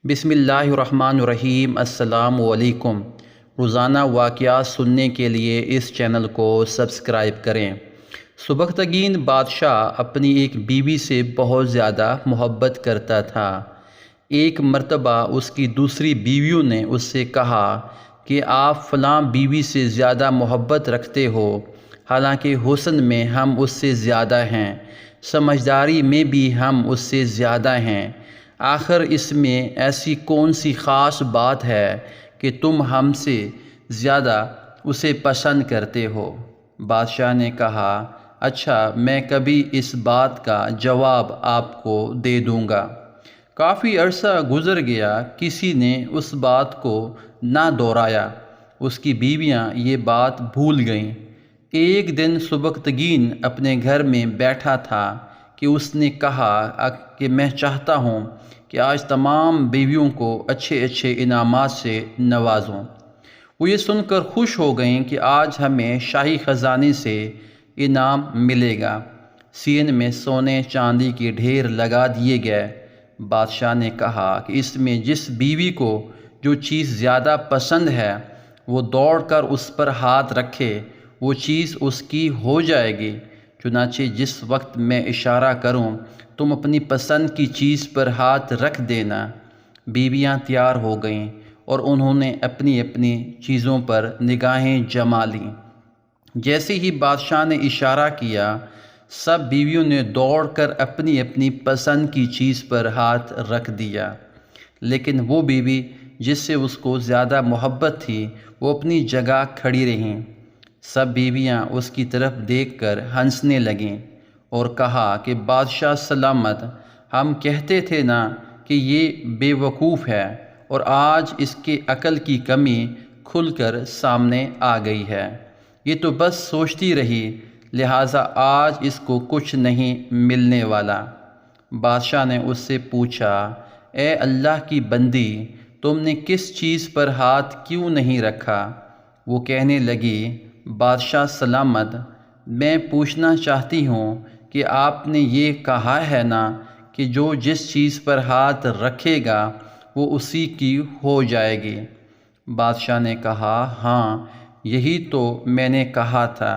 بسم اللہ الرحمن الرحیم۔ السلام علیکم۔ روزانہ واقعات سننے کے لیے اس چینل کو سبسکرائب کریں۔ سبکتگین بادشاہ اپنی ایک بیوی سے بہت زیادہ محبت کرتا تھا۔ ایک مرتبہ اس کی دوسری بیویوں نے اس سے کہا کہ آپ فلاں بیوی سے زیادہ محبت رکھتے ہو، حالانکہ حسن میں ہم اس سے زیادہ ہیں، سمجھداری میں بھی ہم اس سے زیادہ ہیں، آخر اس میں ایسی کون سی خاص بات ہے کہ تم ہم سے زیادہ اسے پسند کرتے ہو؟ بادشاہ نے کہا، اچھا، میں کبھی اس بات کا جواب آپ کو دے دوں گا۔ کافی عرصہ گزر گیا، کسی نے اس بات کو نہ دہرایا، اس کی بیویاں یہ بات بھول گئیں۔ ایک دن سبکتگین اپنے گھر میں بیٹھا تھا کہ اس نے کہا کہ میں چاہتا ہوں کہ آج تمام بیویوں کو اچھے اچھے انعامات سے نوازوں۔ وہ یہ سن کر خوش ہو گئیں کہ آج ہمیں شاہی خزانے سے انعام ملے گا۔ سین میں سونے چاندی کے ڈھیر لگا دیے گئے۔ بادشاہ نے کہا کہ اس میں جس بیوی کو جو چیز زیادہ پسند ہے وہ دوڑ کر اس پر ہاتھ رکھے، وہ چیز اس کی ہو جائے گی۔ چنانچہ جس وقت میں اشارہ کروں تم اپنی پسند کی چیز پر ہاتھ رکھ دینا۔ بیویاں تیار ہو گئیں اور انہوں نے اپنی اپنی چیزوں پر نگاہیں جما لیں۔ جیسے ہی بادشاہ نے اشارہ کیا، سب بیویوں نے دوڑ کر اپنی اپنی پسند کی چیز پر ہاتھ رکھ دیا، لیکن وہ بیوی جس سے اس کو زیادہ محبت تھی وہ اپنی جگہ کھڑی رہیں۔ سب بیویاں اس کی طرف دیکھ کر ہنسنے لگیں اور کہا کہ بادشاہ سلامت، ہم کہتے تھے نا کہ یہ بے وقوف ہے، اور آج اس کے عقل کی کمی کھل کر سامنے آ گئی ہے۔ یہ تو بس سوچتی رہی، لہٰذا آج اس کو کچھ نہیں ملنے والا۔ بادشاہ نے اس سے پوچھا، اے اللہ کی بندی، تم نے کس چیز پر ہاتھ کیوں نہیں رکھا؟ وہ کہنے لگی، بادشاہ سلامت، میں پوچھنا چاہتی ہوں کہ آپ نے یہ کہا ہے نا کہ جو جس چیز پر ہاتھ رکھے گا وہ اسی کی ہو جائے گی۔ بادشاہ نے کہا، ہاں، یہی تو میں نے کہا تھا۔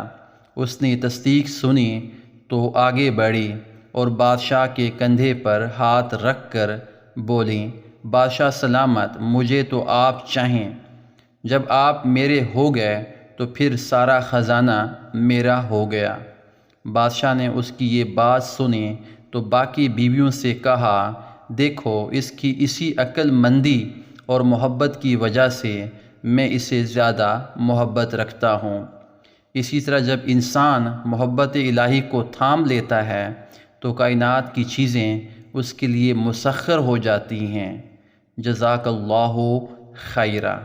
اس نے تصدیق سنی تو آگے بڑھی اور بادشاہ کے کندھے پر ہاتھ رکھ کر بولیں، بادشاہ سلامت، مجھے تو آپ چاہیں۔ جب آپ میرے ہو گئے تو پھر سارا خزانہ میرا ہو گیا۔ بادشاہ نے اس کی یہ بات سنی تو باقی بیویوں سے کہا، دیکھو، اس کی اسی عقل مندی اور محبت کی وجہ سے میں اسے زیادہ محبت رکھتا ہوں۔ اسی طرح جب انسان محبت الہی کو تھام لیتا ہے تو کائنات کی چیزیں اس کے لیے مسخر ہو جاتی ہیں۔ جزاک اللہ خیرا۔